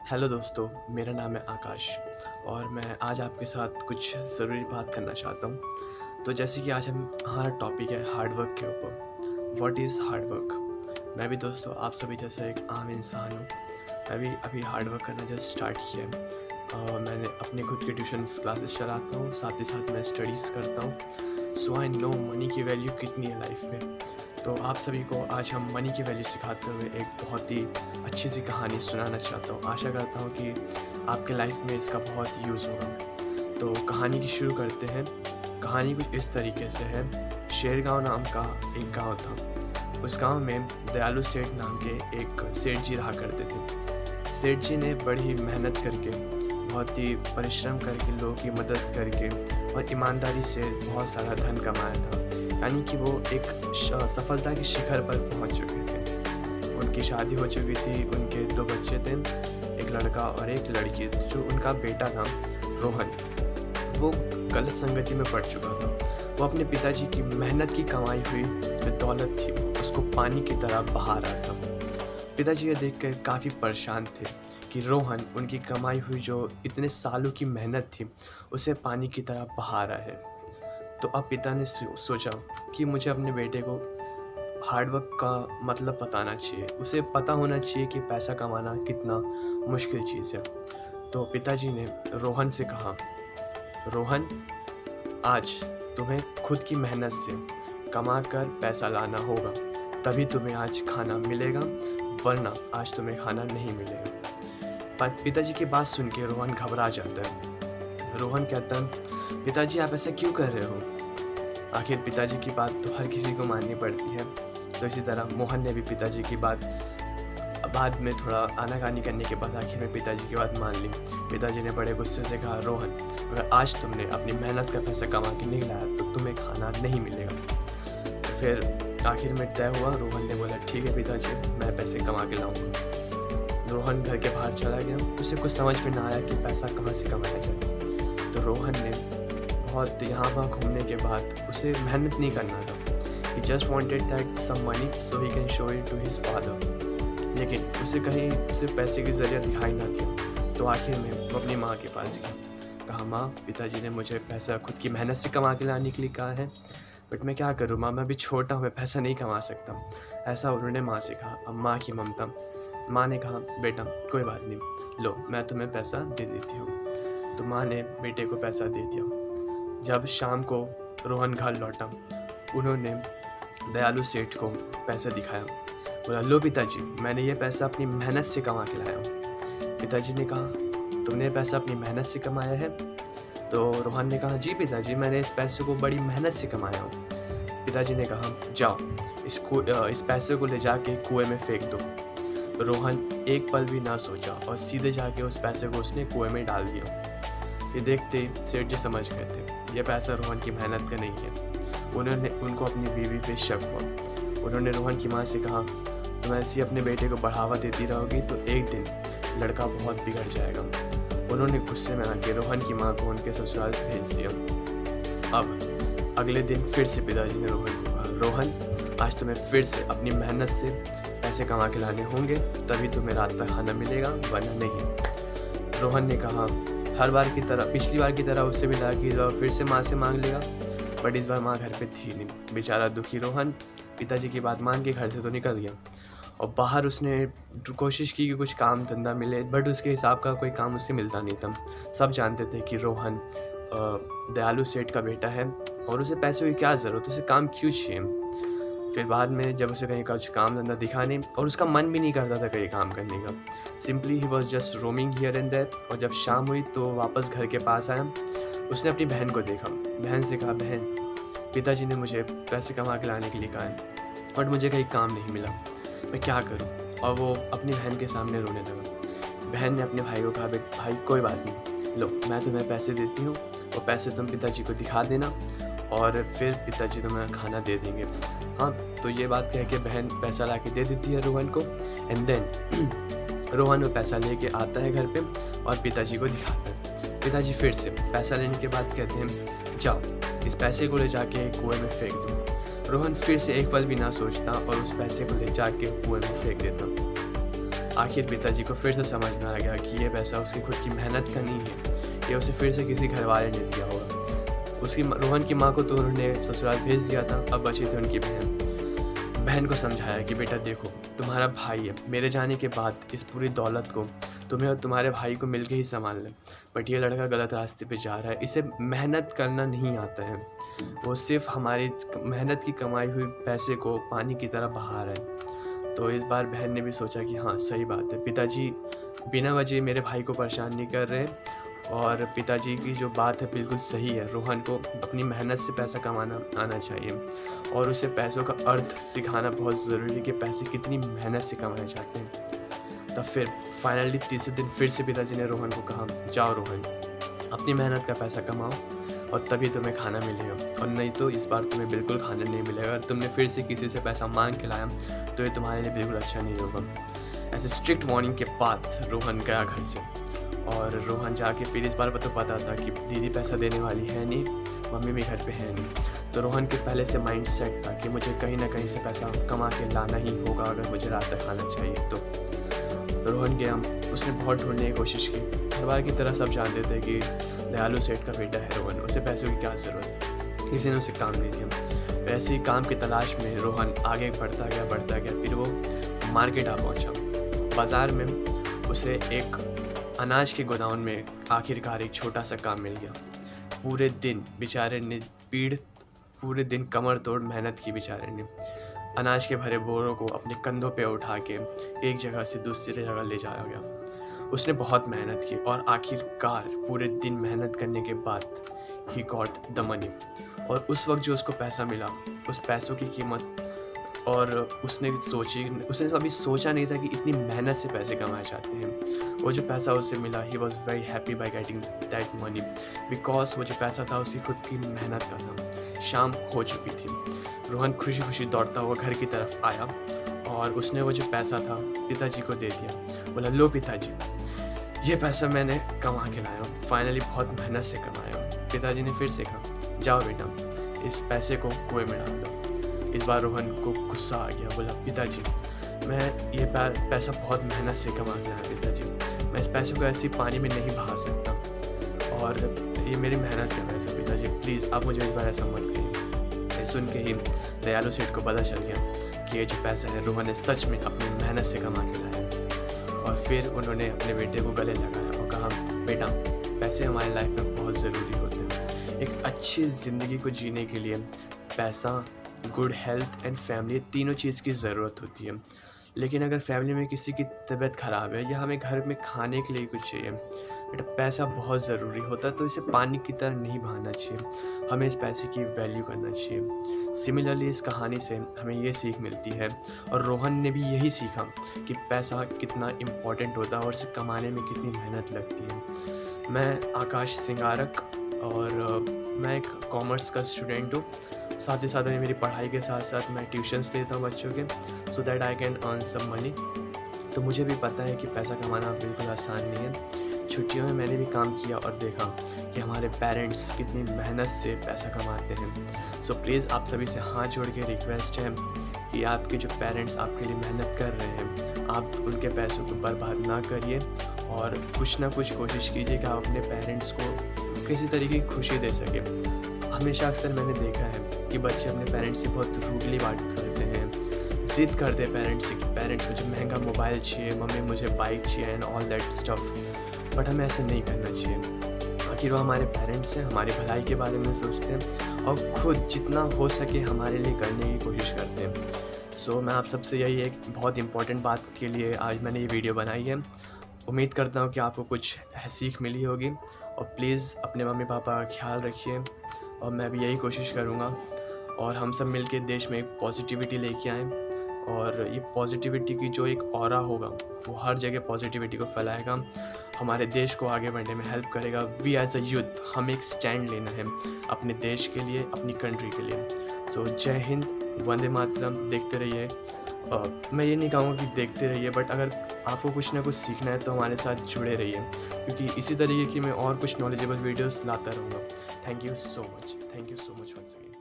Hello दोस्तों, मेरा नाम है आकाश और मैं आज आपके साथ कुछ ज़रूरी बात करना चाहता हूँ। तो जैसे कि आज हमारा टॉपिक है हार्ड वर्क के ऊपर। What is hard work? मैं भी दोस्तों आप सभी जैसा एक आम इंसान हूँ। मैं भी अभी हार्ड वर्क करना जस्ट स्टार्ट किया है। मैंने अपने खुद के ट्यूशन्स क्लासेस चलाता हूँ, साथ ही साथ मैं स्टडीज़ करता हूँ। सो आई नो मनी की वैल्यू कितनी है लाइफ में। तो आप सभी को आज हम मनी की वैल्यू सिखाते हुए एक बहुत ही अच्छी सी कहानी सुनाना चाहता हूँ। आशा करता हूँ कि आपके लाइफ में इसका बहुत यूज़ होगा। तो कहानी की शुरू करते हैं। कहानी कुछ इस तरीके से है। शेरगांव नाम का एक गांव था। उस गांव में दयालु सेठ नाम के एक सेठ जी रहा करते थे। सेठ जी ने बड़ी मेहनत करके, बहुत ही परिश्रम करके, लोगों की मदद करके और ईमानदारी से बहुत सारा धन कमाया था। यानी कि वो एक सफलता के शिखर पर पहुंच चुके थे। उनकी शादी हो चुकी थी, उनके 2 बच्चे थे, एक लड़का और एक लड़की। जो उनका बेटा था रोहन, वो गलत संगति में पड़ चुका था। वो अपने पिताजी की मेहनत की कमाई हुई जो दौलत थी उसको पानी की तरह बहा रहा था। पिताजी ये देखकर काफ़ी परेशान थे कि रोहन उनकी कमाई हुई जो इतने सालों की मेहनत थी उसे पानी की तरह बहा रहा है। तो अब पिता ने सोचा कि मुझे अपने बेटे को हार्ड वर्क का मतलब बताना चाहिए। उसे पता होना चाहिए कि पैसा कमाना कितना मुश्किल चीज़ है। तो पिताजी ने रोहन से कहा, रोहन, आज तुम्हें खुद की मेहनत से कमा कर पैसा लाना होगा, तभी तुम्हें आज खाना मिलेगा, वरना आज तुम्हें खाना नहीं मिलेगा। पिताजी की बात सुन के रोहन घबरा जाता है। रोहन कहता है, पिताजी आप ऐसा क्यों कर रहे हो? आखिर पिताजी की बात तो हर किसी को माननी पड़ती है। तो इसी तरह मोहन ने भी पिताजी की बात बाद में थोड़ा आनाकानी करने के बाद आखिर में पिताजी की बात मान ली। पिताजी ने बड़े गुस्से से कहा, रोहन, अगर आज तुमने अपनी मेहनत का पैसा कमा के नहीं लाया तो तुम्हें खाना नहीं मिलेगा। तो फिर आखिर में तय हुआ। रोहन ने बोला, ठीक है पिताजी, मैं पैसे कमा के लाऊंगा। रोहन घर के बाहर चला गया। उसे कुछ समझ में ना आया कि पैसा कहाँ से कमाया जाए। तो रोहन ने बहुत यहाँ वहाँ घूमने के बाद उसे मेहनत नहीं करना था। He just wanted that some money so he can show it to his father। लेकिन उसे कहीं उसे पैसे की ज़रूरत दिखाई ना थी। तो आखिर में वो अपनी माँ के पास गया। कहा, माँ, पिताजी ने मुझे पैसा खुद की मेहनत से कमा के लाने के लिए कहा है, बट मैं क्या करूँ माँ, मैं अभी छोटा हूँ, मैं पैसा नहीं कमा सकता। ऐसा उन्होंने माँ से कहा। अब माँ की ममता। माँ ने कहा, बेटा कोई बात नहीं, लो मैं तुम्हें पैसा दे देती हूँ। तो माँ ने बेटे को पैसा दे दिया। जब शाम को रोहन घर लौटा, उन्होंने दयालु सेठ को पैसा दिखाया। बोला, लो पिताजी, मैंने ये पैसा अपनी मेहनत से कमा के लाया हूँ। पिताजी ने कहा, तुमने पैसा अपनी मेहनत से कमाया है? तो रोहन ने कहा, जी पिताजी, मैंने इस पैसे को बड़ी मेहनत से कमाया हूँ। पिताजी ने कहा, जाओ इस पैसे को ले जाके कुएं में फेंक दो। रोहन एक पल भी ना सोचा और सीधे जाके उस पैसे को उसने कुएं में डाल दिया। ये देखते ही सेठ जी समझ गए थे ये पैसा रोहन की मेहनत का नहीं है। उनको अपनी बीवी पे शक हुआ। उन्होंने रोहन की माँ से कहा, तुम ऐसे अपने बेटे को बढ़ावा देती रहोगी तो एक दिन लड़का बहुत बिगड़ जाएगा। उन्होंने गुस्से में आके रोहन की माँ को उनके ससुराल भेज दिया। अब अगले दिन फिर से पिताजी ने रोहन को कहा, रोहन, आज तुम्हें फिर से अपनी मेहनत से पैसे कमा के लाने होंगे, तभी तुम्हें रात तक खाना मिलेगा, वरना नहीं। रोहन ने कहा, हर बार की तरह, पिछली बार की तरह उससे भी लगा कि फिर से माँ से मांग लेगा, बट इस बार माँ घर पे थी नहीं। बेचारा दुखी रोहन पिताजी की बात मान के घर से तो निकल गया और बाहर उसने कोशिश की कि कुछ काम धंधा मिले, बट उसके हिसाब का कोई काम उससे मिलता नहीं था। सब जानते थे कि रोहन दयालु सेठ का बेटा है और उसे पैसों की क्या ज़रूरत, उसे काम क्यों चाहिए। फिर बाद में जब उसे कहीं कुछ काम धंधा दिखा नहीं और उसका मन भी नहीं करता था कहीं काम करने का, सिंपली ही was just roaming here and there. और जब शाम हुई तो वापस घर के पास आया। उसने अपनी बहन को देखा। बहन से कहा, बहन, पिताजी ने मुझे पैसे कमा के लाने के लिए कहा है, बट मुझे कहीं काम नहीं मिला, मैं क्या करूं? और वो अपनी बहन के सामने रोने लगा। बहन ने अपने भाई को कहा, भाई कोई बात नहीं, लो मैं तुम्हें पैसे देती हूँ, वो पैसे तुम पिताजी को दिखा देना और फिर पिताजी तुम्हें खाना दे देंगे। हाँ, तो ये बात कह के बहन पैसा ला के दे देती है रोहन को। एंड देन रोहन वो पैसा लेके आता है घर पे और पिताजी को दिखाता है। पिताजी फिर से पैसा लेने के बाद कहते हैं, जाओ इस पैसे को ले जाके कुएं में फेंक दो। रोहन फिर से एक पल भी ना सोचता और उस पैसे को ले जाके कुएं में फेंक देता। आखिर पिताजी को फिर से समझ में आ गया कि ये पैसा उसकी खुद की मेहनत का नहीं है, ये उसे फिर से किसी घर वाले ने दिया होगा। रोहन की माँ को तो उन्होंने ससुराल भेज दिया था, अब बची थी उनकी बहन को समझाया कि बेटा देखो, तुम्हारा भाई है, मेरे जाने के बाद इस पूरी दौलत को तुम्हें और तुम्हारे भाई को मिलके ही संभाल लें, बट ये लड़का गलत रास्ते पे जा रहा है, इसे मेहनत करना नहीं आता है, वो सिर्फ हमारी मेहनत की कमाई हुई पैसे को पानी की तरह बहा रहा है। तो इस बार बहन ने भी सोचा कि हाँ सही बात है, पिताजी बिना वजह मेरे भाई को परेशान नहीं कर रहे, और पिताजी की जो बात है बिल्कुल सही है, रोहन को अपनी मेहनत से पैसा कमाना आना चाहिए और उसे पैसों का अर्थ सिखाना बहुत ज़रूरी है कि पैसे कितनी मेहनत से कमाए जाते हैं। तब फिर फाइनली तीसरे दिन फिर से पिताजी ने रोहन को कहा, जाओ रोहन, अपनी मेहनत का पैसा कमाओ और तभी तुम्हें खाना मिलेगा, और नहीं तो इस बार तुम्हें बिल्कुल खाना नहीं मिलेगा। अगर तुमने फिर से किसी से पैसा मांग के लाया तो ये तुम्हारे लिए बिल्कुल अच्छा नहीं होगा। ऐसे स्ट्रिक्ट वार्निंग के बाद रोहन गया घर से, और रोहन जाके फिर इस बार तो पता था कि दीदी पैसा देने वाली है नहीं, मम्मी भी घर पे है नहीं, तो रोहन के पहले से माइंड सेट था कि मुझे कहीं ना कहीं से पैसा कमा के लाना ही होगा अगर मुझे रात तक खाना चाहिए। तो रोहन गया, उसने बहुत ढूंढने की कोशिश की, हर बार की तरह सब जानते थे कि दयालु सेठ का बेटा है रोहन, उसे पैसों की क्या ज़रूरत, किसी ने उसे काम नहीं दिया। वैसे ही काम की तलाश में रोहन आगे बढ़ता गया, फिर वो मार्केट आ पहुँचा। बाज़ार में उसे एक अनाज के गोदाम में आखिरकार एक छोटा सा काम मिल गया। पूरे दिन बेचारे ने पूरे दिन कमर तोड़ मेहनत की, बेचारे ने अनाज के भरे बोरों को अपने कंधों पे उठा के एक जगह से दूसरी जगह ले जाया गया। उसने बहुत मेहनत की और आखिरकार पूरे दिन मेहनत करने के बाद ही गॉट द मनी, और उस वक्त जो उसको पैसा मिला, उस पैसों की कीमत, और उसने कभी सोचा नहीं था कि इतनी मेहनत से पैसे कमाए जाते हैं। वो जो पैसा उसे मिला, he was very happy by getting that money, because वो जो पैसा था उसकी खुद की मेहनत का था। शाम हो चुकी थी, रोहन खुशी खुशी दौड़ता हुआ घर की तरफ आया और उसने वो जो पैसा था पिताजी को दे दिया। बोला, लो पिताजी, ये पैसा मैंने कमा के लाया हूँ, फाइनली बहुत मेहनत से कमाया हूँ। पिताजी ने फिर से कहा, जाओ बेटा, इस पैसे को कुएं में डाल दो। इस बार रोहन को गुस्सा आ गया, बोला, पिताजी मैं ये पैसा बहुत मेहनत से कमा के लाया पिताजी, मैं इस पैसे को ऐसे पानी में नहीं बहा सकता, और ये मेरी मेहनत का पैसा पिताजी, प्लीज़ आप मुझे इस बार ऐसा मत कहिए। ये सुन के ही दयालु सेठ को पता चल गया कि ये जो पैसा है रोहन ने सच में अपनी मेहनत से कमा के लाया, और फिर उन्होंने अपने बेटे को गले लगाया और कहा, बेटा पैसे हमारी लाइफ में बहुत ज़रूरी होते हैं। एक अच्छी ज़िंदगी को जीने के लिए पैसा, गुड हेल्थ एंड फैमिली, तीनों चीज़ की ज़रूरत होती है। लेकिन अगर फैमिली में किसी की तबीयत ख़राब है या हमें घर में खाने के लिए कुछ चाहिए, बेटा पैसा बहुत ज़रूरी होता है, तो इसे पानी की तरह नहीं बहाना चाहिए, हमें इस पैसे की वैल्यू करना चाहिए। सिमिलरली इस कहानी से हमें ये सीख मिलती है, और रोहन ने भी यही सीखा कि पैसा कितना इम्पोर्टेंट होता है और इसे कमाने में कितनी मेहनत लगती है। मैं आकाश सिंगारक, और मैं एक कॉमर्स का स्टूडेंट हूँ। साथ ही साथ मेरी पढ़ाई के साथ साथ मैं ट्यूशन्स लेता हूँ बच्चों के, so that I can earn some money. तो मुझे भी पता है कि पैसा कमाना बिल्कुल आसान नहीं है। छुट्टियों में मैंने भी काम किया और देखा कि हमारे पेरेंट्स कितनी मेहनत से पैसा कमाते हैं। सो प्लीज़ आप सभी से हाथ जोड़ के रिक्वेस्ट है कि आपके जो पेरेंट्स आपके लिए मेहनत कर रहे हैं, आप उनके पैसों को बर्बाद ना करिए, और कुछ ना कुछ कोशिश कीजिए कि आप अपने पेरेंट्स को किसी तरीके की खुशी दे सके। हमेशा अक्सर मैंने देखा है कि बच्चे अपने पेरेंट्स से बहुत रूडली बात करते हैं, ज़िद करते हैं पेरेंट्स से कि पेरेंट्स मुझे महंगा मोबाइल चाहिए, मम्मी मुझे बाइक चाहिए and all that stuff. But हमें ऐसे नहीं करना चाहिए। आखिर वो हमारे पेरेंट्स हैं, हमारी भलाई के बारे में सोचते हैं और खुद जितना हो सके हमारे लिए करने की कोशिश करते हैं। सो मैं आप सबसे यही एक बहुत इंपॉर्टेंट बात के लिए आज मैंने ये वीडियो बनाई है। उम्मीद करता हूँ कि आपको कुछ सीख मिली होगी, और प्लीज़ अपने मम्मी पापा का ख्याल रखिए, और मैं भी यही कोशिश करूँगा, और हम सब मिलके देश में एक पॉजिटिविटी लेके आएँ, और ये पॉजिटिविटी की जो एक ऑरा होगा वो हर जगह पॉजिटिविटी को फैलाएगा, हमारे देश को आगे बढ़ने में हेल्प करेगा। वी एज अ यूथ हमें एक स्टैंड लेना है अपने देश के लिए, अपनी कंट्री के लिए। सो जय हिंद, वंदे मातरम। देखते रहिए, मैं ये नहीं कहूँगा कि देखते रहिए, बट अगर आपको कुछ ना कुछ सीखना है तो हमारे साथ जुड़े रहिए, क्योंकि इसी तरीके की मैं और कुछ नॉलेजेबल वीडियोस लाता रहूँगा। Thank you so much once again.